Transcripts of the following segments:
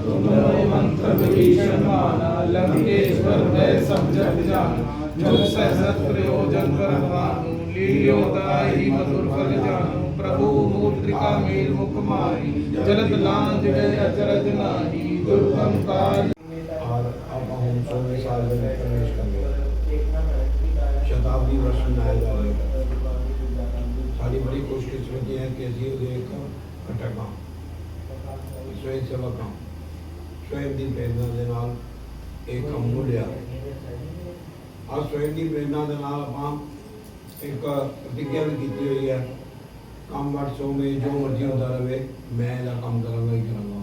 तुमरो मंत्र विभीषण माना, लंकेश्वर भय सब जग जाना। जो सहस्र प्रयोजन कर भानु, लील्योताहि मधुर फल जानू। प्रभु मुद्रिका मेल मुख माही, जलद लांज गए अचरज नाही। दुर्गम काज और अब हम 16वें साल में प्रवेश करेंगे। शताब्दी वर्ष मनाया जा रहा है। सारी बड़ी खुशकिस्मती है कि असी एक घटक हाँ, स्वयं सेवक हाँ, स्वयं की प्रेरणा के नाल एक काम मुड़िया। आज स्वयं की प्रेरणा के नाल आपां एक प्रतिज्ञा भी की हुई है, काम 800 में जो मर्जी होता रहे मैं इहदा काम करांगा ही करांगा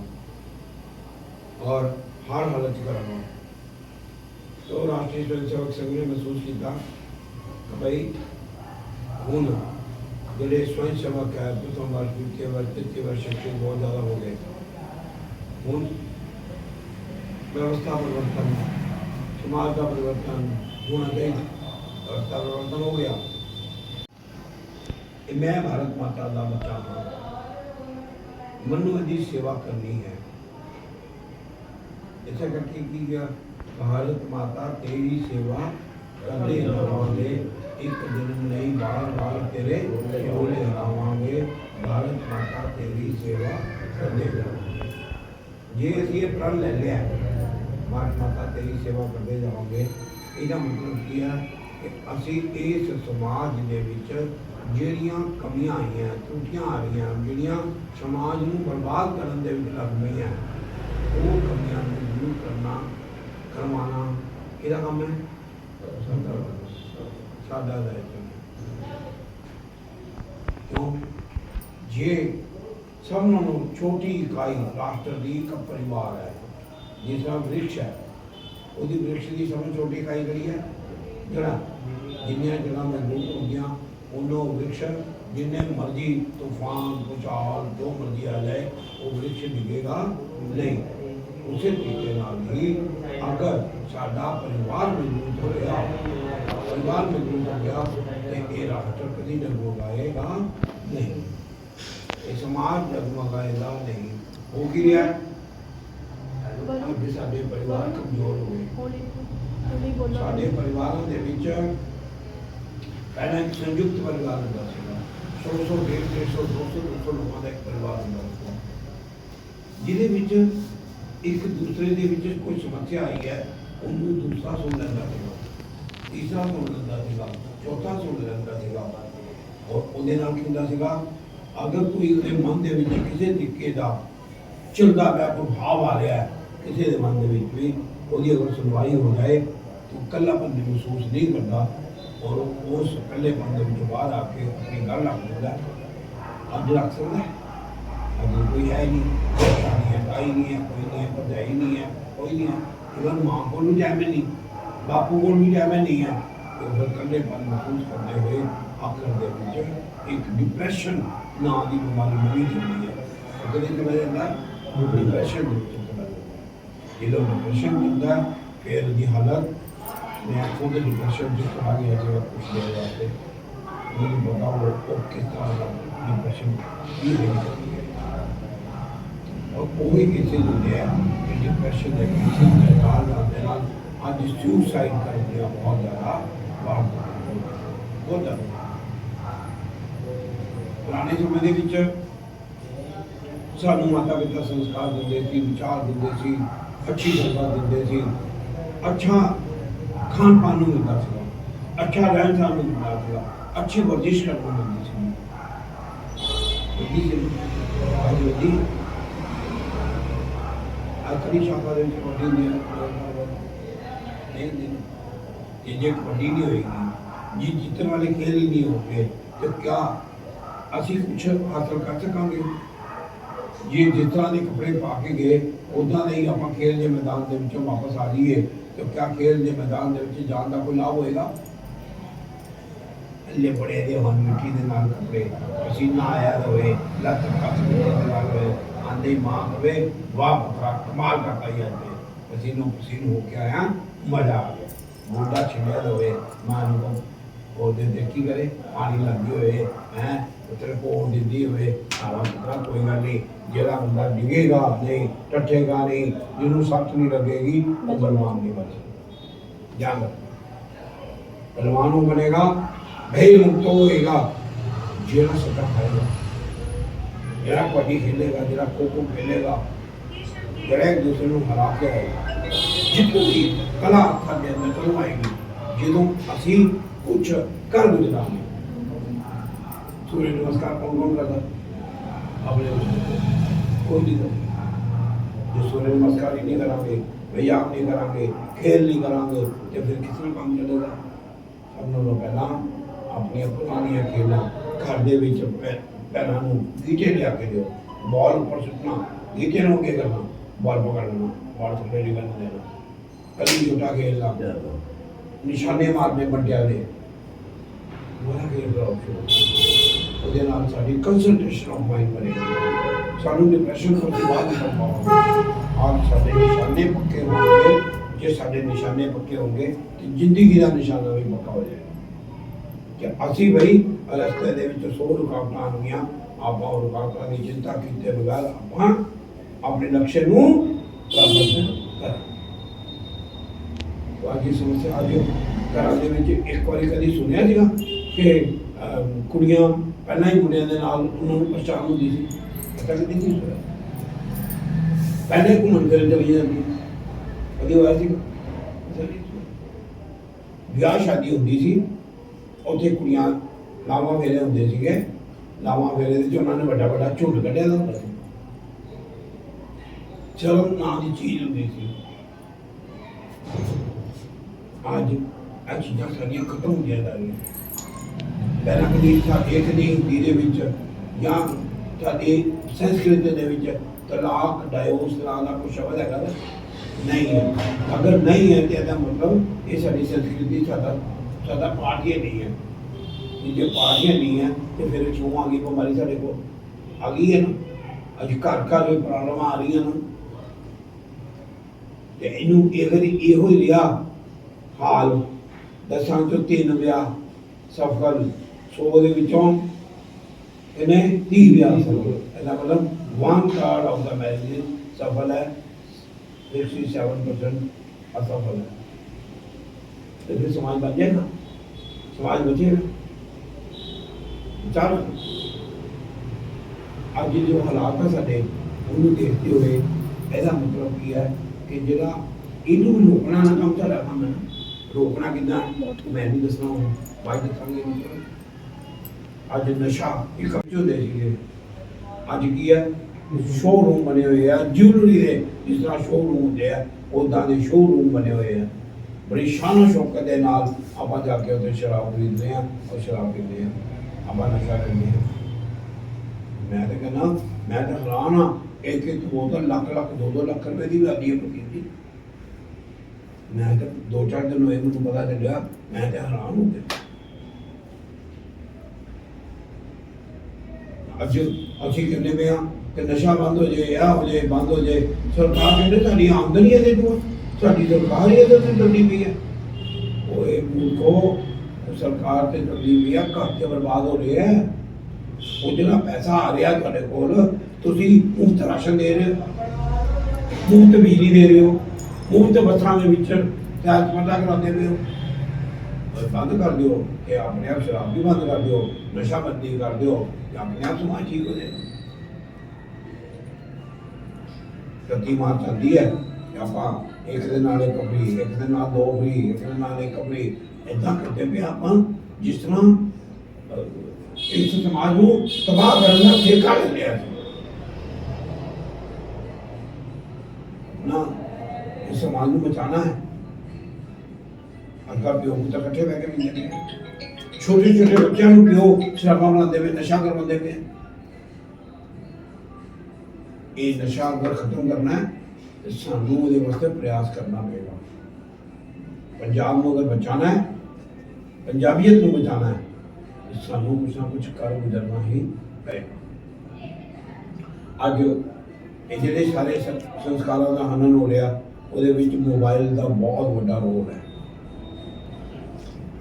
और हर हालत करांगा। तो राष्ट्रीय स्वयं सेवक संघ ने महसूस किया कि भाई हुण जोड़े स्वयं सेवक है प्रथम वर्ष द्वितीय वर्ष तृतीय वर्ष शिक्षक बहुत ज़्यादा हो गए। हुण व्यवस्था परिवर्तन, समाज का परिवर्तन होना चाहिए। व्यवस्था परिवर्तन हो गया। मैं भारत माता का बच्चा हाँ, मनु की सेवा करनी है। ऐसा करके की गया, भारत माता तेरी सेवा करते रहांगे, एक जन्म नहीं बार बार तेरे बोले रहांगे। भारत माता तेरी सेवा करते रहांगे। जे असीं ये प्रण ले लिया, भारत माता तेरी सेवा करते जाओगे, इसका मतलब की है कि असीं इस समाज दे विच ਜਿਹੜੀਆਂ ਕਮੀਆਂ ਆਈਆਂ त्रुटियां आ रही हैं, ਜਿਹੜੀਆਂ समाज ਨੂੰ बर्बाद ਕਰਨ ਦੇ ਵਿੱਚ ਲੱਗ ਪਈਆਂ, ਉਹ ਕਮੀਆਂ ਨੂੰ दूर करना करवाना ਇਹਦਾ ਕੰਮ ਹੈ ਸਾਡਾ दायित्व। क्यों जे सब नालों छोटी इकाई राष्ट्र की एक परिवार है, जिस तरह वृक्ष है, उसकी वृक्ष की सब छोटी इकाई करी है जड़ा जिन्नियां जगह मजबूत हो गया उन्होंने वृक्ष जिन्ने मर्जी तूफान भूचाल जो मर्जी आ जाए वो वृक्ष डिगेगा नहीं। उसी तरीके नाल ही अगर साडा परिवार मजबूत हो गया, परिवार मजबूत हो गया तो ये राष्ट्र कभी डगमगाएगा नहीं, ये समाज डगमगाएगा नहीं। हो की रहा अब साडे परिवार कमजोर हो गए। साडे परिवारों के विच पहले एक संयुक्त परिवार होता है, 100 150 200 लोगों का एक परिवार होता है, जिहदे एक दूसरे के विच कोई समस्या आई है उन्होंने दूसरा सुन लेंदा सीगा, तीसरा सुन लेंदा सीगा, चौथा सुन लेंदा सीगा। और उहदे नाल की हुंदा सीगा, अगर कोई उहदे मन दे विच किसी तरीके दा चलदा पिया कोई भाव आ रहा है किसी दे मन दे विच भी, उहदी अगर सुनवाई हो जाए तो कल्लापन महसूस नहीं करता और उस पहले बंदे में बाहर आके अपनी गल रख देता है। अज रख सकता है, अज कोई है नहीं, शादी है, ताई नहीं है, कोई नहीं है, भरजाई नहीं है, कोई नहीं है, इवन माँ को भी टाइम नहीं, बापू को भी टाइम नहीं है। तो फिर कल्लेपन महसूस करते हुए आखिर दे विच एक डिप्रैशन ना की बीमारी बनी चलती है। तो कभी वजह ना डिप्रैशन जो डिप्रैशन होता है फिर उसकी हालत मैं खुद डिप्रेशन जिस आ गया जो कुछ देर वास्ते मुझे बताओ वो किस तरह का डिप्रेशन की रही है। और कोई किसी होते हैं डिप्रेशन है किसी प्रकार का आज सुसाइड कर दिया बहुत ज़्यादा बात बहुत ज़्यादा। पुराने समय के सानू माता पिता संस्कार देंगे सी, विचार देंगे सी, अच्छी संगत देंगे सी, अच्छा खान पान मिलता था, अच्छा रहन सहन मिलता था, अच्छी वर्जिश करना मिलती थी। आखिरी शाखा कबड्डी नहीं होगी, जी जीतने वाले खेल ही नहीं होंगे तो क्या असी कुछ हासिल कर सकेंगे? जी जिस तरह के कपड़े पा के गए उदा ही आप खेल के मैदान के वापस आ जाइए तो क्या खेल के मैदान के जाने का कोई लाभ होएगा? ले बड़े दे हम मिट्टी के नाल कपड़े पसीना आया रहे लत कस मिट्टी के नाल रहे आंधी मां कहे वाह पुत्रा कमाल का पाई आते पसीनो पसीन हो के आया मजा आ गया। बूढ़ा छिड़िया रहे मां को और देखी करे पानी लगे हुए हैं रिपोर्ट दी हुए कोई गल नहीं, जेड़ा बंदा डिगेगा नहीं, टटेगा नहीं, जिन्होंने सख्त नहीं लगेगी वो बलवान नहीं बन सकता। ध्यान रखना, बलवान वो बनेगा, भय मुक्त होएगा जेड़ा सदा खाएगा, जेड़ा कबड्डी खेलेगा, जेड़ा खो खो खेलेगा, जेड़ा एक दूसरे को हरा के आएगा। जितनी भी कला साडे अंदर कदों आएगी जो असी कुछ कर गुजरांगे। सूर्य नमस्कार कौन करता? अपने कोई नहीं करता। जो सूर्य नमस्कार ही नहीं करांगे, व्यायाम नहीं करांगे, खेल नहीं करांगे, तो फिर किस तरह काम चलेगा? सब नालों पहला अपनी पुरानियां खेलां घर दे विच पैरां नूं गीटे लिया के दिओ, बॉल ऊपर सुटना, गीटे नूं के करना, बॉल पकड़ लेना, बॉल थल्ले नहीं करने देना, कली झूठा खेलना, निशाने मारने बंटिया दे बड़ा खेल रहा ਉਹਦੇ ਨਾਲ ਸਾਡੀ ਕੰਸੈਂਟ੍ਰੇਸ਼ਨ ਆਫ ਮਾਈਂਡ ਬਣੇਗੀ, ਸਾਨੂੰ ਡਿਪਰੈਸ਼ਨ ਤੋਂ ਬਾਹਰ ਨਿਕਲ ਪਾਵਾਂਗੇ। ਆਪ ਸਾਡੇ ਨਿਸ਼ਾਨੇ ਪੱਕੇ ਹੋਣਗੇ, ਜੇ ਸਾਡੇ ਨਿਸ਼ਾਨੇ ਪੱਕੇ ਹੋਣਗੇ ਤੇ ਜ਼ਿੰਦਗੀ ਦਾ ਨਿਸ਼ਾਨਾ ਵੀ ਪੱਕਾ ਹੋ ਜਾਏਗਾ। ਕਿ ਅਸੀਂ ਬਈ ਰਸਤੇ ਦੇ ਵਿੱਚ 100 ਰੁਕਾਵਟਾਂ ਆਉਣਗੀਆਂ, ਆਪਾਂ ਉਹ ਰੁਕਾਵਟਾਂ ਦੀ ਚਿੰਤਾ ਕੀਤੇ ਬਗੈਰ ਆਪਾਂ ਆਪਣੇ ਲਕਸ਼ ਨੂੰ ਪ੍ਰਾਪਤ ਕਰਾਂਗੇ। ਬਾਕੀ ਸਮੱਸਿਆ ਆ ਜਿਓ ਘਰਾਂ ਦੇ ਵਿੱਚ ਇੱਕ ਵਾਰੀ ਕਦੀ ਸੁਣਿਆ ਸੀਗਾ ਕਿ ਕੁੜੀਆਂ ਪਹਿਲਾਂ ਹੀ ਮੁੰਡਿਆਂ ਦੇ ਨਾਲ ਉਹਨਾਂ ਨੂੰ ਪਛਾਣ ਹੁੰਦੀ ਸੀ? ਪਤਾ ਕਦੀ ਨਹੀਂ ਹੋਇਆ, ਪਹਿਲੇ ਘੁੰਮਣ ਫਿਰਨ ਚਲੀ ਜਾਂਦੀ, ਕਦੀ ਹੋਇਆ ਸੀ? ਵਿਆਹ ਸ਼ਾਦੀ ਹੁੰਦੀ ਸੀ, ਉੱਥੇ ਕੁੜੀਆਂ ਲਾਵਾਂ ਫੇਰੇ ਹੁੰਦੇ ਸੀਗੇ, ਲਾਵਾਂ ਫੇਰੇ ਦੇ ਵਿੱਚ ਉਹਨਾਂ ਨੇ ਵੱਡਾ ਵੱਡਾ ਝੁੰਡ ਕੱਢਿਆ ਹੁੰਦਾ ਸੀ, ਸ਼ਰਮ ਨਾਂ ਦੀ ਚੀਜ਼ ਹੁੰਦੀ ਸੀ। ਅੱਜ ਇਹ ਚੀਜ਼ਾਂ ਸਾਰੀਆਂ ਖਤਮ ਹੋ ਜਾਂਦੀਆਂ ਨੇ। ਪਹਿਲਾਂ ਕਦੀ ਸਾਡੇ ਕਦੀ ਹਿੰਦੀ ਦੇ ਵਿੱਚ ਜਾਂ ਸਾਡੇ ਸੰਸਕ੍ਰਿਤ ਦੇ ਵਿੱਚ ਤਲਾਕ ਡਾਇਵੋਰਸ ਨਾਂ ਦਾ ਕੋਈ ਸ਼ਬਦ ਹੈਗਾ ਨਹੀਂ ਹੈ। ਅਗਰ ਨਹੀਂ ਹੈ ਤਾਂ ਇਹਦਾ ਮਤਲਬ ਇਹ ਸਾਡੀ ਸੰਸਕ੍ਰਿਤੀ ਸਾਡਾ ਪਾਠ ਹੀ ਨਹੀਂ ਹੈ। ਜੇ ਪਾਠ ਹੀ ਨਹੀਂ ਹੈ ਤਾਂ ਫਿਰ ਕਿਉਂ ਆ ਗਈ ਬਿਮਾਰੀ ਸਾਡੇ ਕੋਲ? ਆ ਗਈ ਹੈ ਨਾ, ਅੱਜ ਘਰ ਘਰ ਵੀ ਪ੍ਰੋਬਲਮ ਆ ਰਹੀਆਂ ਨੇ। ਤੇ ਇਹਨੂੰ ਇਹੋ ਹੀ ਰਿਹਾ ਹਾਲ। 10 ਚੋਂ 3 ਵਿਆਹ ਸਫਲ, 100 ਦੇ ਵਿੱਚੋਂ ਇਹਨੇ 30 ਵਿਆਹ ਸਫਲ। ਇਹਦਾ ਮਤਲਬ 1/3 ਆਫ ਦਾ ਮੈਰਿਜ ਸਫਲ ਹੈ, 67% ਅਸਫਲ ਹੈ। ਤੇ ਫਿਰ ਸਮਾਜ ਬਣ ਜਾਏਗਾ, ਸਮਾਜ ਬਚੇਗਾ। ਚਾਰ ਅੱਜ ਜੋ ਹਾਲਾਤ ਹੈ ਸਾਡੇ, ਉਹਨੂੰ ਦੇਖਦੇ ਹੋਏ ਇਹਦਾ ਮਤਲਬ ਕੀ ਹੈ ਕਿ ਜਿਹੜਾ ਇਹਨੂੰ ਰੋਕਣਾ ਨਾ ਕੰਮ ਸਾਡਾ ਕੰਮ ਹੈ। ਰੋਕਣਾ ਕਿੱਦਾਂ ਮੈਂ ਨਹੀਂ ਦੱਸਣਾ, ਹੁਣ ਬਾਅਦ ਦੱਸਾਂਗੇ। ਅੱਜ ਨਸ਼ਾ ਇੱਕ ਹੁੰਦੇ ਸੀਗੇ, ਅੱਜ ਕੀ ਹੈ ਸ਼ੋਰੂਮ ਬਣੇ ਹੋਏ ਆ ਜਿਊਲਰੀ ਦੇ। ਜਿਸ ਤਰ੍ਹਾਂ ਸ਼ੋਰੂਮ ਹੁੰਦੇ ਆ ਉੱਦਾਂ ਦੇ ਸ਼ੋਰੂਮ ਬਣੇ ਹੋਏ ਆ। ਬੜੀ ਸ਼ਾਨੋ ਸ਼ੌਕਤ ਦੇ ਨਾਲ ਆਪਾਂ ਜਾ ਕੇ ਉੱਥੇ ਸ਼ਰਾਬ ਖਰੀਦਦੇ ਹਾਂ ਔਰ ਸ਼ਰਾਬ ਪੀਂਦੇ ਹਾਂ, ਆਪਾਂ ਨਸ਼ਾ ਕਰਦੇ ਹਾਂ। ਮੈਂ ਤਾਂ ਕਹਿੰਦਾ, ਮੈਂ ਤਾਂ ਹੈਰਾਨ ਹਾਂ, ਇੱਕ ਬੋਤਲ ਲੱਖ 2-2 ਲੱਖ ਰੁਪਏ ਦੀ ਵੀ ਆਦੀ ਹੈ ਕੀਤੀ। ਮੈਂ ਤਾਂ 2-4 ਦਿਨ ਹੋਏ ਮੈਨੂੰ ਪਤਾ ਚੱਲਿਆ, ਮੈਂ ਤਾਂ ਹੈਰਾਨ ਹੋ ਗਿਆ। ਅੱਜ ਅਸੀਂ ਕਹਿੰਦੇ ਪਏ ਹਾਂ ਕਿ ਨਸ਼ਾ ਬੰਦ ਹੋ ਜਾਏ, ਇਹ ਹੋ ਜਾਏ, ਬੰਦ ਹੋ ਜਾਏ। ਸਰਕਾਰ ਕਹਿੰਦੇ ਸਾਡੀ ਆਮਦਨੀ ਇਹਦੇ ਤੋਂ, ਸਾਡੀ ਸਰਕਾਰ ਹੀ ਇਹਦੇ ਤੋਂ ਚੱਲਦੀ ਪਈ ਹੈ। ਉਹ ਇਹ ਮੁਲਕੋ ਸਰਕਾਰ ਤੇ ਚੱਲਦੀ ਪਈ ਹੈ, ਘਰ ਤੇ ਬਰਬਾਦ ਹੋ ਰਹੇ ਹੈ। ਉਹ ਜਿਹੜਾ ਪੈਸਾ ਆ ਰਿਹਾ ਤੁਹਾਡੇ ਕੋਲ, ਤੁਸੀਂ ਮੁਫਤ ਰਾਸ਼ਨ ਦੇ ਰਹੇ ਹੋ, ਮੁਫਤ ਬਿਜਲੀ ਦੇ ਰਹੇ ਹੋ, ਮੁਫਤ ਬੱਸਾਂ ਦੇ ਵਿੱਚ ਸੈਰ ਸਪਾਟਾ ਕਰਾਉਂਦੇ ਪਏ ਹੋ। ਬੰਦ ਕਰ ਦਿਓ ਕਿ ਆਪਣੇ ਆਪ ਸ਼ਰਾਬ ਵੀ ਬੰਦ ਕਰ ਦਿਓ, ਨਸ਼ਾ ਬੰਦੀ ਕਰ ਦਿਓ, ਆਪਣੇ ਆਪ ਸਮਾਜ ਠੀਕ ਹੋ ਜਾਏ। ਗਤੀ ਮਾਰ ਚੱਲਦੀ ਹੈ ਕਿ ਆਪਾਂ ਇੱਕ ਦੇ ਨਾਲ ਇੱਕ ਫਰੀ, ਇੱਕ ਦੇ ਨਾਲ 2 ਫਰੀ, ਇੱਕ ਦੇ ਨਾਲ ਇੱਕ ਫਰੀ, ਇੱਦਾਂ ਕਰਦੇ ਪਏ ਆਪਾਂ ਜਿਸ ਤਰ੍ਹਾਂ ਇਸ ਸਮਾਜ ਨੂੰ ਤਬਾਹ ਕਰਨ ਦਾ ਠੇਕਾ ਲੈ ਲਿਆ ਨਾ। ਇਸ ਸਮਾਜ ਨੂੰ ਬਚਾਉਣਾ ਹੈ। ਅੱਗਾ ਪਿਓ ਪੁੱਤਰ ਇਕੱਠੇ ਬਹਿ ਕੇ ਮਿਲਦੇ ਨੇ, ਛੋਟੇ ਛੋਟੇ ਬੱਚਿਆਂ ਨੂੰ ਪਿਓ ਸ਼ਰਾਬਾਂ ਬਣਾਉਂਦੇ ਪਏ, ਨਸ਼ਾ ਕਰਵਾਉਂਦੇ ਪਏ। ਇਹ ਨਸ਼ਾ ਅਗਰ ਖਤਮ ਕਰਨਾ ਹੈ ਤਾਂ ਸਾਨੂੰ ਉਹਦੇ ਵਾਸਤੇ ਪ੍ਰਯਾਸ ਕਰਨਾ ਪਏਗਾ। ਪੰਜਾਬ ਨੂੰ ਅਗਰ ਬਚਾਉਣਾ ਹੈ, ਪੰਜਾਬੀਅਤ ਨੂੰ ਬਚਾਉਣਾ ਹੈ, ਤਾਂ ਸਾਨੂੰ ਕੁਛ ਨਾ ਕੁਛ ਕਰ ਗੁਜ਼ਰਨਾ ਹੀ ਪਏਗਾ। ਅੱਜ ਇਹ ਜਿਹੜੇ ਸਾਰੇ ਸੰਸਕਾਰਾਂ ਦਾ ਹਨਨ ਹੋ ਰਿਹਾ, ਉਹਦੇ ਵਿੱਚ ਮੋਬਾਈਲ ਦਾ ਬਹੁਤ ਵੱਡਾ ਰੋਲ ਹੈ।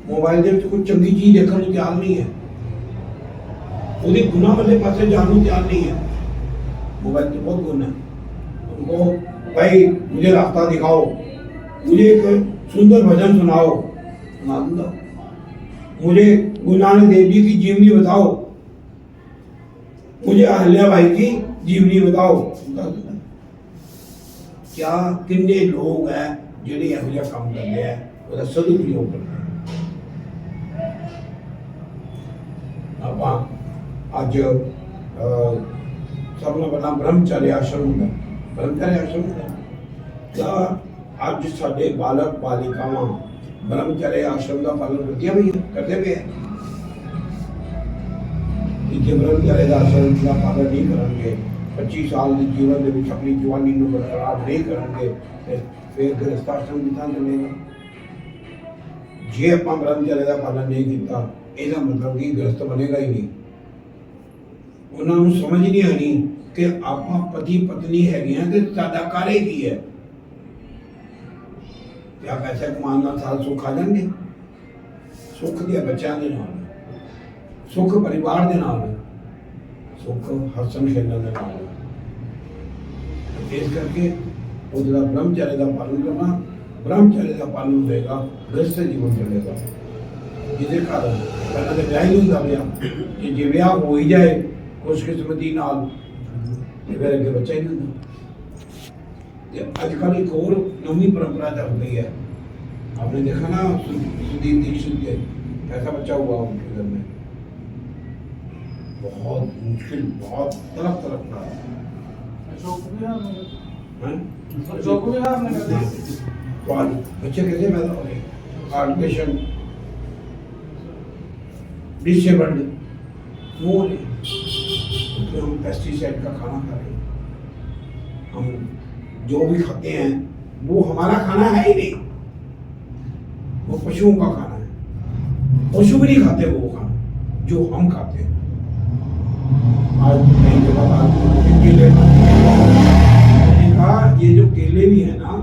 ਮੋਬਾਈਲ ਦੇ ਵਿੱਚ ਕੋਈ ਚੰਗੀ ਚੀਜ਼ ਦੇਖਣ ਨੂੰ ਤਿਆਰ ਨਹੀਂ ਹੈ। ਉਹਦੀ गुनाह वाले पासे जाने को तैयार नहीं है। मोबाइल तो बहुत गुना है। उनको भाई मुझे रास्ता दिखाओ, मुझे एक सुंदर भजन सुनाओ, सुना दूंगा। मुझे गुरु नानक देव जी की जीवनी बताओ, मुझे अहल्या भाई की जीवनी बताओ, सुना दूंगा। क्या किन्ने लोग हैं ਜਿਹੜੇ ਇਹੋ ਜਿਹਾ ਕੰਮ ਕਰਦੇ ਆ, ਉਹਦਾ ਸਦੁਪਯੋਗ ਕਰਦੇ ਆ। ਆਪਾਂ ਅੱਜ ਸਭ ਨੂੰ ਪਹਿਲਾਂ ਬ੍ਰਹਮਚਾਰੀ ਆਸ਼ਰਮ ਹੁੰਦਾ, ਬ੍ਰਹਮਚਾਰੀ ਆਸ਼ਰਮ ਹੁੰਦਾ ਤਾਂ ਅੱਜ ਸਾਡੇ ਬਾਲਕ ਬਾਲਿਕਾਵਾਂ ਬ੍ਰਹਮਚਾਰੀ ਆਸ਼ਰਮ ਦਾ ਪਾਲਨ ਕਰਦੀਆਂ ਵੀ ਕਰਦੇ ਪਏ ਆ। ਜੇ ਬ੍ਰਹਮਚਾਰੀ ਦਾ ਆਸ਼ਰਮ ਦਾ ਪਾਲਨ ਨਹੀਂ ਕਰਨਗੇ, 25 ਸਾਲ ਦੇ ਜੀਵਨ ਦੇ ਵਿੱਚ ਆਪਣੀ ਜਵਾਨੀ ਨੂੰ ਬਰਕਰਾਰ ਨਹੀਂ ਕਰਨਗੇ, फिर गृहस्थ आश्रम कितना चलेगा। जे आप ब्रह्मचर्य का पालन नहीं किया, इसका मतलब कि गृहस्थ बनेगा ही नहीं। उन्होंने समझ नहीं आनी कि आप पति पत्नी है तो साडा कार्य की है। क्या पैसे कमाने साल सुख आ जाएंगे? सुख दिया बच्चों के नाल, सुख परिवार के नाल, सुख हसन खेलने के नाल। इस करके उसका ब्रह्मचर्य का पालन करना, ब्रह्मचर्य का पालन होगा, गृहस्थ जीवन चलेगा। जिसके कारण पहले तो ब्याह ही होता ब्याह, जे ब्याह हो ही जाए खुशकिस्मती नाल, फिर अगे बच्चा ही नहीं होता। अजकल एक और नवी परंपरा चल रही है, आपने देखा ना सुदीप दीक्षित के ऐसा बच्चा हुआ उनके घर में, बहुत मुश्किल, बहुत तड़प रहा है। बच्चे कैसे पैदा हो रहे, हार्ट पेशेंट, डिसेबल्ड, क्यों हो रहे? क्योंकि हम पेस्टिसाइड का खाना खा रहे हैं। हम जो भी खाते हैं वो हमारा खाना है ही नहीं, वो पशुओं का खाना है। पशु भी नहीं खाते वो खाना जो हम खाते हैं। आज कई जगह केले ये जो केले भी है ना,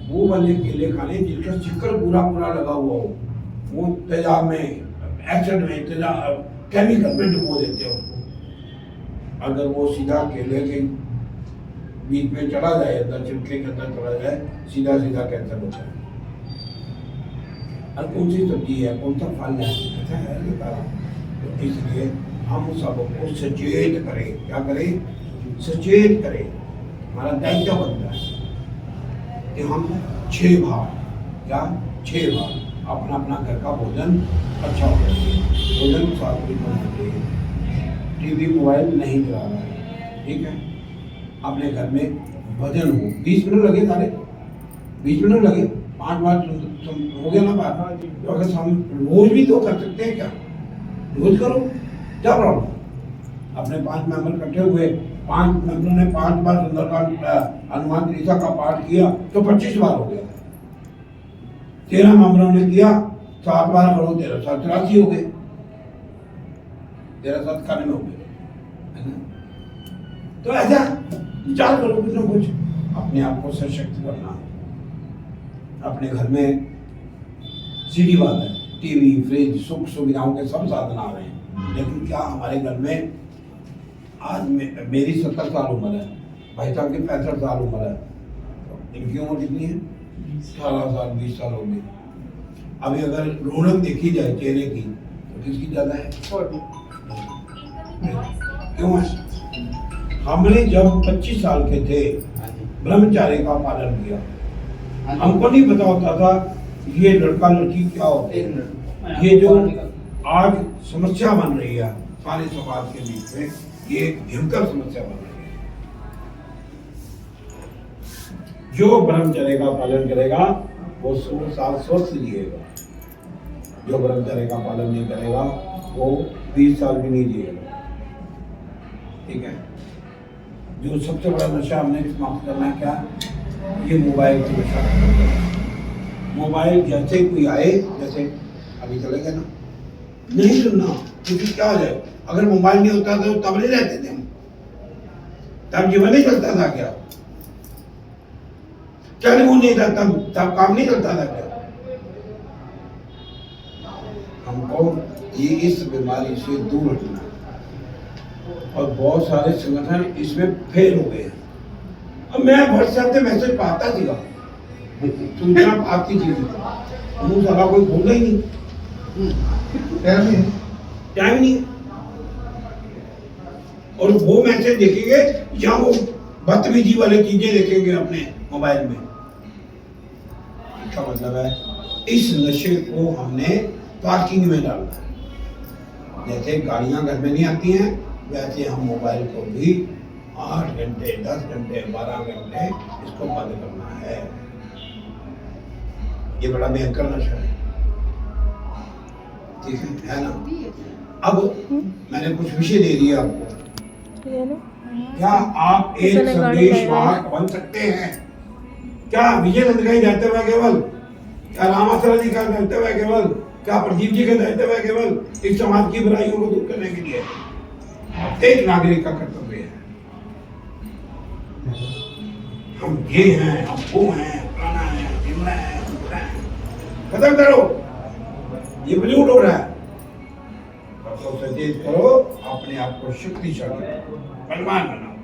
वो वाले केले खाने जिनका शिकर पूरा पूरा लगा हुआ हो, वो तेजाब में, एसिड में, तेजाब केमिकल में डुबो देते हो उसको। अगर वो सीधा केले के बीच में चला जाए, अंदर छिलके के अंदर चला जाए, सीधा सीधा कैंसर होता है। और कौन सी सब्जी है, कौन सा फल है, ऐसा है बता। तो इसलिए हम सबको सचेत करें, क्या करें? सचेत करें। हमारा दायित्व बनता है कि हम 6 भाग, क्या 6 भाग अपना अपना घर का भोजन अच्छा हो जाए, भोजन सात्विक होना चाहिए, टीवी मोबाइल नहीं चलाना है, ठीक है। अपने घर में भजन हो, 20 मिनट लगे सारे, 20 मिनट लगे, 5 बार हो गया ना बात। तो अगर हम रोज भी तो कर सकते हैं, क्या रोज करो, क्या प्रॉब्लम? अपने 5 मेंबर इकट्ठे हुए, 5 मेंबरों ने 5 बार सुंदरकांड हनुमान चालीसा का पाठ किया तो 25 बार हो गया। 13 मेंबरों ने किया, 7 बार करो, 13 7 83 हो गए, 13 7 91 हो गए, है ना। तो ऐसा विचार करो कुछ ना कुछ, अपने आप को सशक्त करना। अपने घर में सीधी बात है, टीवी, फ्रिज, सुख सुविधाओं के सब साधन आ रहे हैं, लेकिन क्या हमारे घर में आज मेरी 70 साल उम्र है, भाई साहब की 65 साल उम्र है, इनकी उम्र कितनी है? 18 साल 20 साल हो गई। अभी अगर रौनक देखी जाए चेहरे की तो किसकी ज्यादा है? क्यों है? हमने जब 25 साल के थे ब्रह्मचर्य का पालन किया, हमको नहीं पता होता था ये लड़का लड़की क्या होते हैं। ये जो आज समस्या बन रही है सारे समाज के बीच में, ये भयंकर समस्या बन रही है। जो ब्रह्मचर्य का पालन करेगा वो 100 साल स्वस्थ जिएगा, जो ब्रह्मचर्य का पालन नहीं करेगा वो 20 साल भी नहीं जिएगा, ठीक है। जो सबसे बड़ा नशा हमने समाप्त करना है क्या? ये मोबाइल का नशा। मोबाइल जैसे कोई आए, जैसे अभी चले गए ना, नहीं सुनना, क्योंकि क्या हो जाए, अगर मोबाइल नहीं होता तो तब नहीं रहते थे हम, तब जीवन नहीं चलता था क्या? टेलीफोन नहीं था तब काम नहीं चलता था क्या? हमको ये इस बीमारी से दूर रखना, और बहुत सारे संगठन इसमें फेल हो गए हैं। अब मैं व्हाट्सएप से मैसेज पाता सीगा, सूचना आती थी, मुंह सला कोई बोलना ही नहीं, टाइम नहीं। और वो मैसेज देखेंगे या वो बदतमीजी वाले चीजें देखेंगे अपने मोबाइल में। इसका मतलब है इस नशे को हमने पार्किंग में डालना। जैसे गाड़ियां घर में नहीं आती हैं, वैसे हम मोबाइल को भी 8 घंटे 10 घंटे 12 घंटे इसको बंद करना है। ये बड़ा भयंकर नशा है, ठीक है ना। अब मैंने कुछ विषय दे दिया आपको। क्या आप एक संदेश वाहक बन सकते हैं? क्या विजयनंद का ही रहते हुए केवल, क्या रामाचार्य जी का रहते हुए केवल, क्या प्रदीप जी का रहते हुए केवल इस समाज की बुराइयों को दूर करने के लिए? एक नागरिक का कर्तव्य है। हम ये हैं, हम वो हैं, फलाना है, ढिमला है, ढिमला है। खत्म करो, ये बलूट हो रहा है। तो सचेत करो, अपने आप को शक्तिशाली बलवान बनाओ,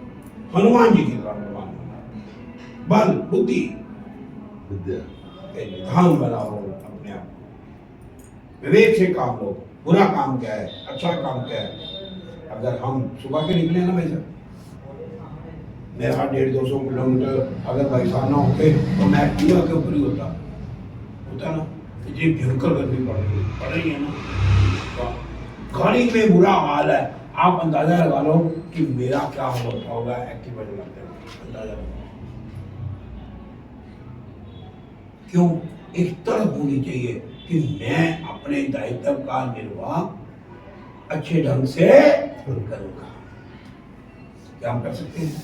हनुमान जी की तरह बलवान बनाओ। बल बुद्धि विधान बनाओ अपने आप को। विवेक से काम लो, बुरा काम क्या है, अच्छा काम क्या है। अगर हम सुबह के निकले ना भाई साहब, मेरा 150-200 किलोमीटर अगर भाईसाहब ना होते तो मैं एक्टिवा के ऊपर ही होता ना। इतनी भयंकर गर्मी पड़ रही है ना, गाड़ी में बुरा हाल है। आप अंदाजा लगा लो कि मेरा क्या होता होगा एक्टिवा चलाते हुए, अंदाजा लगाओ। क्यों? एक तड़प होनी चाहिए कि मैं अपने दायित्व का निर्वाह अच्छे ढंग से करूंगा। क्या हम कर सकते हैं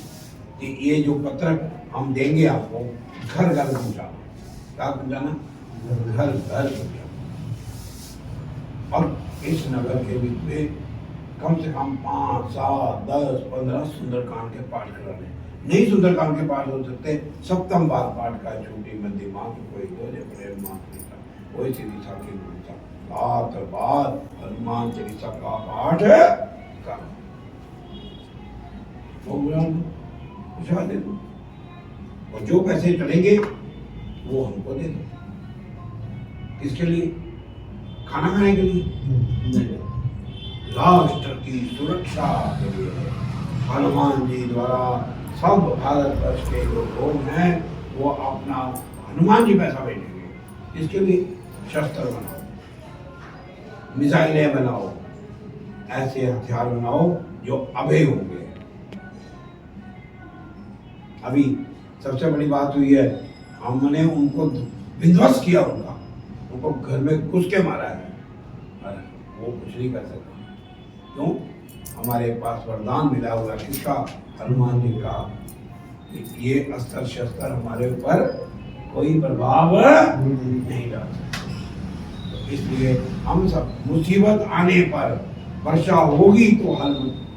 कि ये जो पत्र हम देंगे आपको, घर घर पहुंचाना। क्या पहुंचाना? घर घर पहुंचाना। और इस नगर के बीच में कम से कम 5, 7, 10, 15 सुंदरकांड के पाठ कराने। नहीं सुंदरकांड के पाठ हो सकते, सप्तम बार पाठ का, छोटी मध्यमा कोई गोले प्रेम माता, कोई सीधी साखी बोलता, 7 बार हनुमान चालीसा का पाठ कर। दे दो, और जो पैसे चलेंगे वो हमको दे दो। किसके लिए? खाना खाने के लिए? राष्ट्र की सुरक्षा के लिए। हनुमान जी द्वारा सब भारतवर्ष के जो लोग हैं वो अपना हनुमान जी पैसा भेजेंगे। इसके लिए शस्त्र बनाओ, मिसाइलें बनाओ, ऐसे हथियार बनाओ जो अभय होंगे। अभी सबसे बड़ी बात हुई है, हमने उनको विध्वंस किया, उनको घर में घुस के मारा है, वो कुछ नहीं कर सकता। क्यों? हमारे पास वरदान मिला हुआ किसका? हनुमान जी का। ये अस्त्र शस्त्र हमारे ऊपर कोई प्रभाव नहीं डाल सकते। इसलिए हम सब मुसीबत आने पर वर्षा होगी तो हल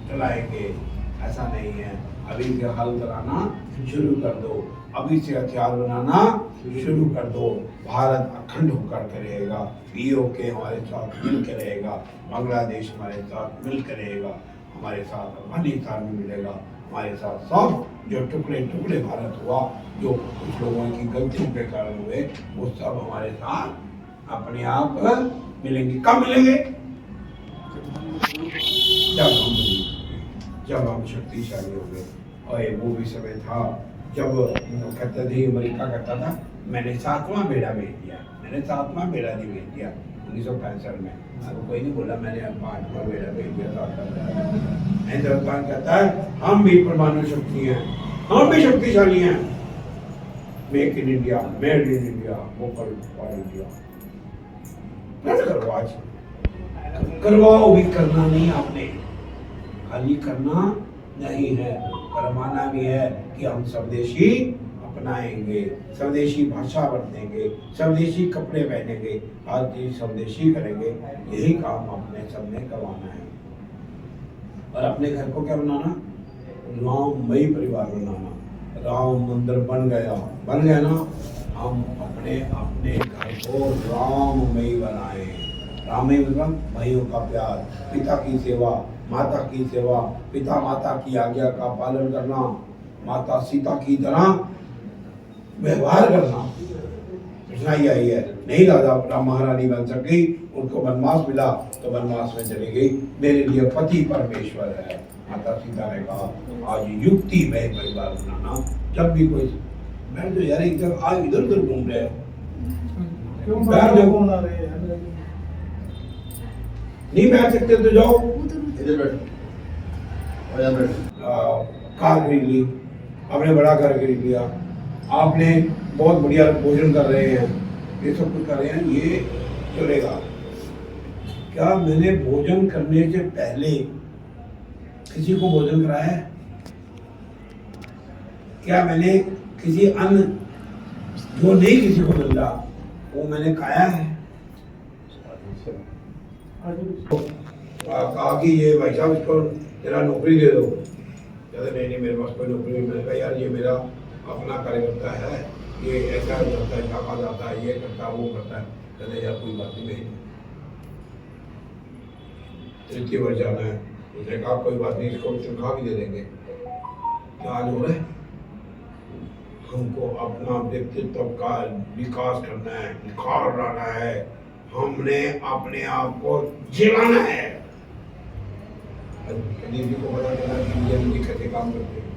चलाएंगे, ऐसा नहीं है। अभी से हल चलाना शुरू कर दो, अभी से हथियार बनाना शुरू कर दो। भारत अखंड होकर रहेगा, पीओके हमारे साथ मिलकर रहेगा, बांग्लादेश हमारे साथ मिलकर रहेगा, हमारे साथ अफगानिस्तान में मिलेगा, हमारे साथ सब जो टुकड़े टुकड़े भारत हुआ, जो कुछ लोगों की गलतियों के कारण हुए, वो सब हमारे साथ अपने आप मिलेंगे। कब मिलेंगे? जब हम शक्तिशाली हो गए। और वो भी समय था जब कहते थे, अमेरिका कहता था मैंने 7वां बेड़ा भेज दिया, मैंने 7वां बेड़ा नहीं भेज दिया 1965 में। अब कोई नहीं बोला मैंने 5वां बेड़ा भेज दिया, 7वां बेड़ा। हिंदुस्तान कहता है हम भी परमाणु शक्ति हैं, हम भी शक्तिशाली हैं। Make in India, made in India, vocal for India. करो आज, करवाओ भी, करना नहीं आपने, खाली करना नहीं है, करवाना भी है कि हम स्वदेशी अपनाएंगे, स्वदेशी भाषा बरतेंगे, स्वदेशी कपड़े पहनेंगे, हर चीज स्वदेशी करेंगे। यही काम अपने सबने करवाना है। और अपने घर को क्या बनाना? राममयी परिवार बनाना। राम मंदिर बन गया ना। हम अपने अपने घर को राममयी बनाए। राममयी मतलब भाइयों का प्यार, पिता की सेवा, माता की सेवा, पिता माता की आज्ञा का पालन करना, माता सीता की तरह व्यवहार करना। कठिनाई आई है, नहीं राजा राम महारानी बन सकी, उनको वनवास मिला तो वनवास में चली गई। मेरे लिए पति परमेश्वर है। माता सीता ने कहा आज युक्ति में परिवार बनाना। जब भी कोई मैं तो यार एक जगह आज इधर उधर घूम रहे हैं, क्यों बैठ जाओ। कौन आ रहे हैं? नहीं बैठ सकते तो जाओ। इधर बैठो, आजा बैठो। कार खरीद ली, आपने बड़ा घर खरीद लिया, आपने बहुत बढ़िया भोजन कर रहे हैं, ये सब कुछ कर रहे हैं, ये चलेगा। क्या मैंने भोजन करने से पहले किसी को भोजन कराया है? क्या मैंने किसी अन्न जो नहीं किसी को मिल रहा वो मैंने खाया है? कहा कि ये भाई साहब इसको तेरा नौकरी दे दो। कहते नहीं नहीं मेरे पास कोई नौकरी नहीं। मैंने कहा यार ये मेरा अपना कार्यकर्ता है, ये ऐसा जाता है, छापा जाता है, ये करता है, वो करता है। कहते यार कोई बात नहीं, भेज। तृतीय वर्ष जाना है, उसने कहा कोई बात नहीं, इसको तनख्वाह भी दे देंगे। क्या आज हो रहा है? हमको अपना व्यक्तित्व का विकास करना है, निखार लाना है, हमने अपने आप को जिलाना है। कभी जी को पता चला कि इंडिया में कैसे काम करते हैं।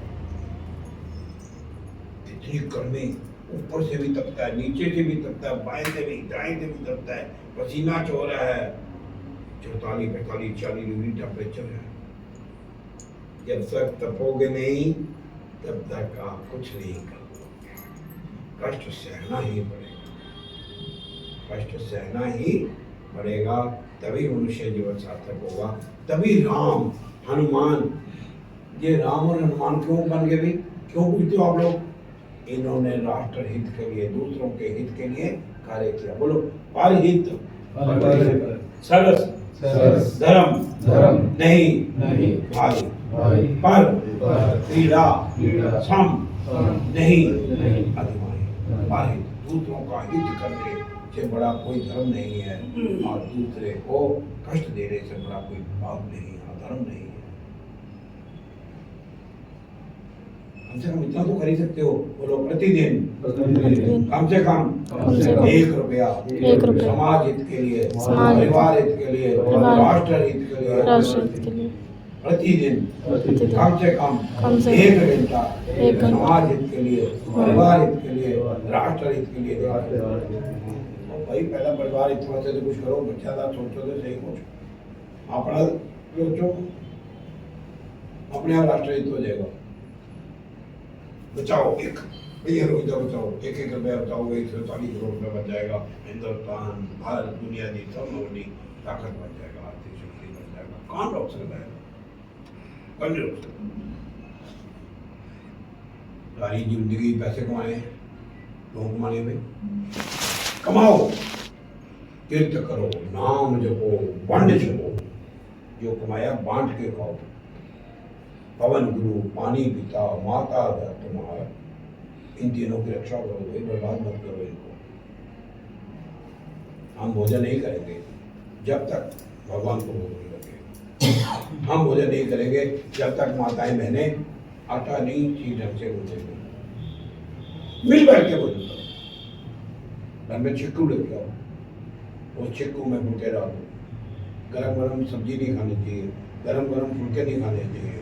इतनी गर्मी, ऊपर से भी तपता है, नीचे से भी तपता है, बाएं से भी दाएं से भी तपता है, पसीना चो रहा है। 44, 45, 40 डिग्री टेम्परेचर है। जब तक तपोगे नहीं तब तक आप कुछ नहीं कर पाओगे। कष्ट सहना ही पड़ेगा, कष्ट सहना ही पड़ेगा, तभी मनुष्य जीवन सार्थक होगा। तभी राम हनुमान, ये राम और हनुमान क्यों बन गए भाई? क्यों पूछते हो आप लोग? इन्होंने राष्ट्र हित के लिए, दूसरों के हित के लिए कार्य किया। बोलो परहित, सरस धर्म नहीं भाई, पर क्रीड़ा सम नहीं अधिमानी। परहित, दूसरों का हित करने से बड़ा कोई धर्म नहीं है, और दूसरे को कष्ट देने से बड़ा कोई पाप नहीं है, धर्म नहीं है। कम से कम इतना तो कर ही सकते हो। बोलो प्रतिदिन कम से कम 1 रुपया समाज हित के लिए, परिवार हित के लिए, राष्ट्र हित के लिए, प्रतिदिन कम से कम 1 घंटा समाज हित के लिए, परिवार हित के लिए, राष्ट्र हित के लिए। भाई पहला परिवार हित वास्ते तो कुछ करो, बच्चा था सोचो तो सही कुछ अपना सोचो, अपने आप राष्ट्र हित हो जाएगा। बचाओ एक भैया रुपया बचाओ, 1 रुपया बचाओ, 140 करोड़ रुपया बच जाएगा। हिंदुस्तान, भारत, दुनिया की सब बड़ी ताकत बन जाएगा, आर्थिक शक्ति बन जाएगा। कौन रोक सकता है? कौन नहीं रोक सकता? सारी जिंदगी पैसे कमाए, लोग कमाने में कमाओ, तीर्थ करो, नाम जपो, वंड जपो, जो कमाया बांट के खाओ। पवन गुरु, पानी पिता, माता तुम्हारा, इन तीनों की रक्षा करो, भाई बर्बाद मत करो इनको। हम भोजन नहीं करेंगे जब तक भगवान को भोग नहीं लगे। हम भोजन नहीं करेंगे जब तक माताएं बहनें आटा नहीं चीज ढंग से भोजन, मिल बैठ के भोजन करो। घर में चिक्कू लेके आओ, उस चिक्कू में फुलके डालो। गरम गरम सब्जी नहीं खानी चाहिए, गरम गरम फुलके नहीं खाने चाहिए,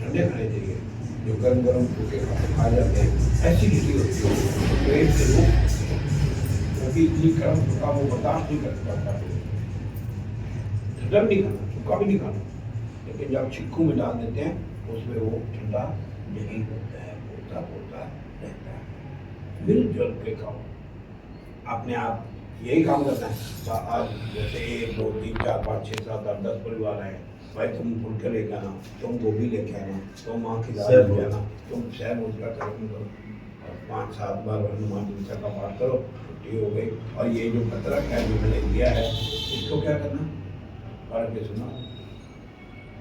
ठंडे खाने चाहिए। जो गरम गरम फुलके खा जाते हैं एसिडिटी होती है पेट से, वो क्योंकि इतनी गर्म फुल्का वो बर्दाश्त नहीं कर पाता। ठंडा भी नहीं खाना, सूखा भी नहीं खाना, लेकिन जब चिक्कू में डाल देते हैं उसमें वो ठंडा नहीं होता है, होता होता रहता है। मिलजुल के खाओ, अपने आप यही काम करना है। आज जैसे 1, 2, 3, 4, 5, 6, 7, 8, 10 परिवार हैं, भाई तुम फुलके लेके आना, तुम गोभी लेके आना, तुम माँ की दाल लेके आना, तुम सहब उसका कर्म करो, और 5-7 बार हनुमान चालीसा का पाठ करो, छुट्टी हो गई। और ये जो पत्रक है जो मैंने दिया है, इसको क्या करना? पढ़ के सुना,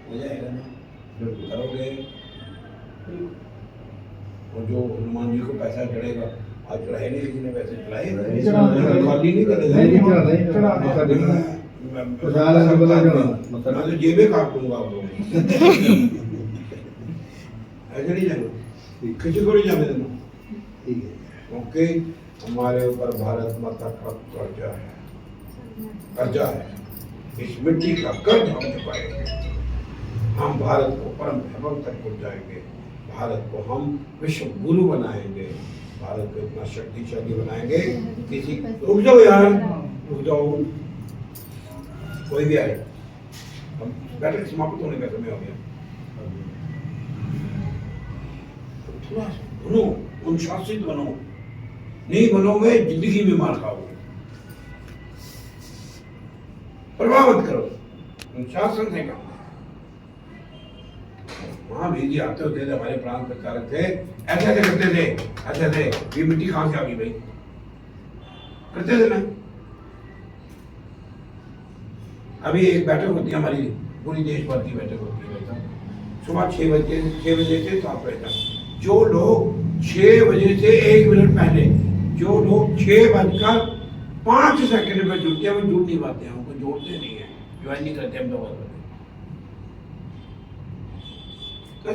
हो जाएगा ना? जो करोगे, और जो हनुमान जी को पैसा चढ़ेगा, आज चढ़ाए नहीं, किसी ने पैसे चढ़ाए, खाली नहीं करेगा। खुशहाल है, बोला जाओ। मैं तो जेबे काट लूंगा आप लोगों की। ऐसे नहीं जाना, किसी को नहीं जाने देना। ठीक है। क्योंकि हमारे ऊपर भारत माता का कर्जा है। इस मिट्टी का कर्ज हम चुकाएंगे। हम भारत को परम वैभव तक पहुंचाएंगे। भारत को हम विश्व गुरु बनाएंगे। भारत को इतना शक्तिशाली बनाएंगे। किसी रुक जाओ यार, रुक जाओ, कोई भी आए। हम बैठक समाप्त होने का समय हो गया। थोड़ा बनो, अनुशासित बनो। नहीं बनोगे जिंदगी में मार खाओगे। परवाह मत करो, अनुशासन से काम। वहां भी जी आते होते थे, हमारे प्राण प्रचारक थे, ऐसे ऐसे करते थे, ऐसे थे, ये मिट्टी कहां से आ गई भाई, करते थे ना। अभी एक बैठक होती है हमारी, पूरी देश भर की बैठक होती है। सुबह 6 बजे से 7 बजे तक। जो लोग 6 बजे से 1 मिनट पहले, जो लोग 6:05 में जुड़ते हैं, वो जुड़ नहीं पाते हैं, उनको जोड़ते नहीं है, ज्वाइन नहीं करते हम तो।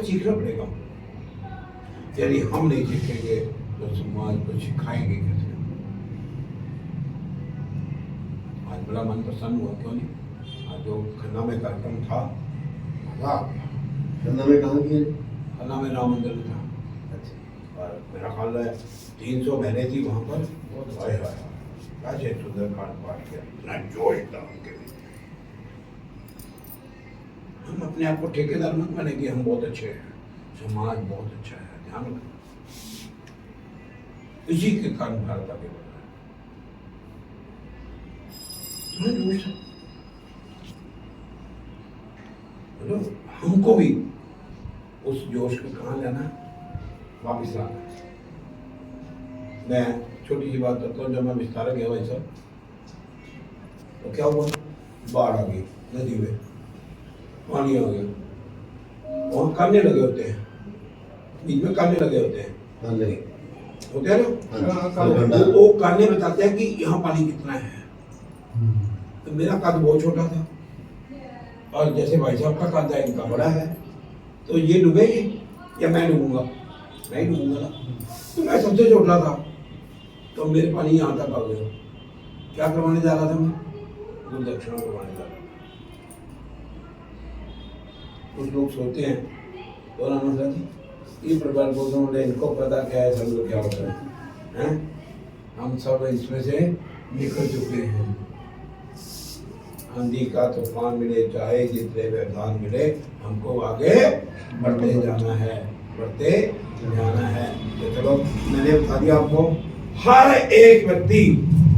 सीखना पड़ेगा। यदि हम नहीं सीखेंगे तो समाज को सिखाएंगे कैसे। आज बड़ा मन प्रसन्न हुआ, क्यों नहीं। आज जो खन्ना में कार्यक्रम था, खन्ना में कहाँ की? खन्ना में राम मंदिर में था। अच्छा। और मेरा ख्याल है 300 बहनें थी वहाँ पर। हाय हाय, कैसे सुंदरकांड पाठ किया, इतना जोश था उनके लिए। हम अपने आप को ठेकेदार मत माने कि हम बहुत अच्छे हैं, समाज बहुत अच्छा है, ध्यान रखना। इसी के कारण भारत आगे बढ़ रहा है। तुम्हें जोश है, बोलो हमको भी उस जोश को कहाँ लाना, वापिस लाना। मैं छोटी सी बात करता हूँ। जब मैं विस्तारा गया भाई साहब, तो क्या हुआ, बाढ़ आ गई नदी में, पानी आ गया। वहाँ कानने लगे होते हैं, बीच में कानने लगे होते हैं, होते हैं ना। वो कानने बताते हैं कि यहाँ पानी कितना है। तो मेरा कद बहुत छोटा था, और जैसे भाई साहब का कद है, इनका बड़ा है, तो ये डूबेंगे या मैं डूबूंगा? नहीं डूबूंगा ना। तो मैं सबसे छोटा था, तो मेरे पानी यहाँ तक आ गया। क्या करवाने जा रहा था मैं? गुरुदक्षिणा करवाने जा रहा था। कुछ लोग सोते हैं, तो रामचंद्र जी ये प्रबल बोले, इनको पता क्या है, सब लोग क्या होता है, हैं? हम सब इसमें से निकल चुके हैं। आंधी का तूफान मिले, चाहे जितने व्यवधान मिले, हमको आगे बढ़ते जाना है, बढ़ते जाना है। तो चलो, मैंने बता दिया आपको, हर एक व्यक्ति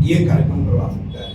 ये कार्यक्रम करवा सकता है।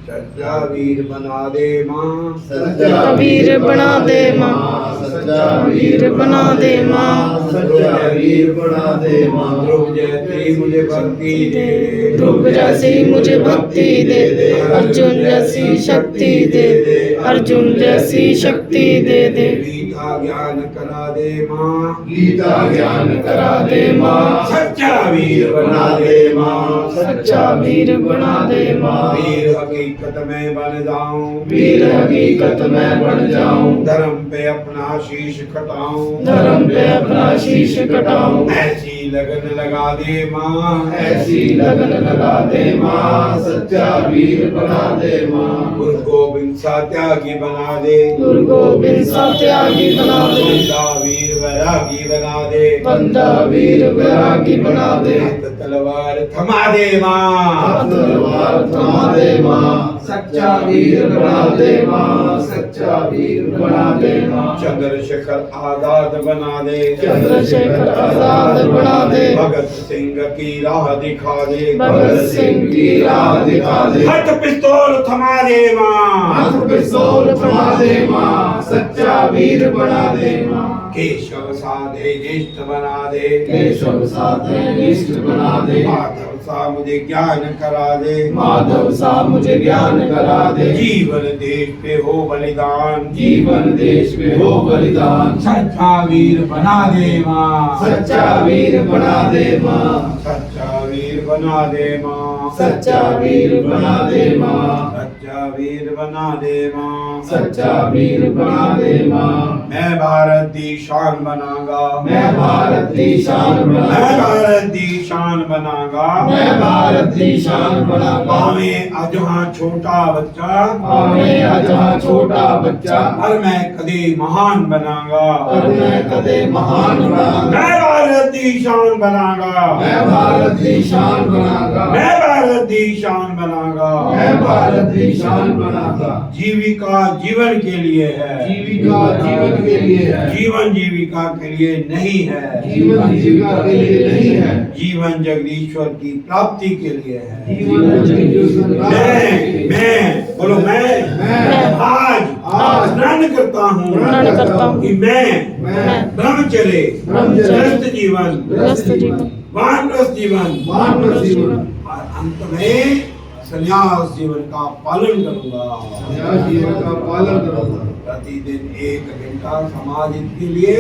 सच्चा वीर बना दे माँ, सच्चा वीर बना दे माँ, सच्चा वीर बना दे माँ, सच्चा वीर बना दे माँ। ध्रुव जैसी मुझे भक्ति दे दे, ध्रुव जैसी मुझे भक्ति दे दे, अर्जुन जैसी शक्ति दे दे, अर्जुन जैसी शक्ति दे दे। गीता ज्ञान करा दे माँ, गीता ज्ञान करा दे माँ। सच्चा वीर बना दे माँ, सच्चा वीर बना दे माँ। वीर हकीकत में बन जाऊं, वीर हकीकत में बन जाऊं, धर्म पे अपना शीश कटाऊं, धर्म पे अपना शीश कटाऊं। ऐसी लगन लगा दे माँ, ऐसी लगन लगा दे माँ। सच्चा वीर बना दे माँ। गुरु गोविंद सा त्यागी बना दे, गुरु गोविंद सा त्यागी बना दे, बंदा वीर वैरागी बना दे, बंदा वीर वैरागी बना दे। हाथ तलवार थमा दे माँ, तलवार थमा दे माँ। सच्चा वीर बना दे माँ, सच्चा वीर बना दे माँ। चंद्रशेखर आजाद बना दे, चंद्रशेखर आजाद बना दे, भगत सिंह की राह दिखा दे, भगत सिंह की राह दिखा दे। हाथ पिस्तौल थमा दे माँ, हाथ पिस्तौल थमा दे माँ। सच्चा वीर बना दे माँ। केशव साधे ज्येष्ठ बना दे, केशव साधे निष्ठ बना दे। माधव सा मुझे ज्ञान करा दे, माधव सा मुझे ज्ञान करा दे। जीवन देश पे हो बलिदान, जीवन देश में हो बलिदान। सच्चा वीर बना दे माँ, सच्चा वीर बना दे माँ। सच्चा वीर बना दे माँ, सच्चा वीर बना दे माँ। सच्चा सच्चा वीर बना दे माँ, सच्चा वीर बना दे माँ। मैं भारत दी शान बनागा, मैं भारत दी शान मैं बनागा, भारत दी शान बनागा। मैं भारत दी शान बनागा। भावें अजहाँ छोटा बच्चा, भावें अजहाँ छोटा बच्चा, पर मैं कदे महान बनागा। पर मैं कदे महान बनागा। मैं भारत दी शान बनागा, मैं भारत दी शान बनागा, मैं भारत दी शान बनागा। मैं भारत दी शान बनागा। जीविका जीवन के लिए है, जीविका जीवन के लिए है, जीवन जीविका के लिए नहीं है। जीवन जीविका के लिए नहीं है, जीवन जगदीश्वर की प्राप्ति के लिए है। जीवन जगदीश्वर का मैं बोलो मैं आज प्रण करता हूँ प्रण करता हूँ कि मैं ब्रह्मचर्य ब्रह्मचर्य गृहस्थ जीवन गृहस्थ जीवन वानप्रस्थ जीवन मानव जीवन और अंत में संन्यास जीवन का पालन करूंगा। संन्यास जीवन का पालन करूंगा। प्रतिदिन 1 घंटा समाज हित के लिए,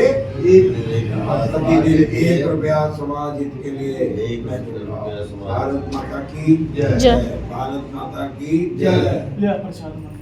प्रतिदिन 1 रुपया समाज हित के लिए मैं दूंगा। भारत माता की जय। भारत माता की जय।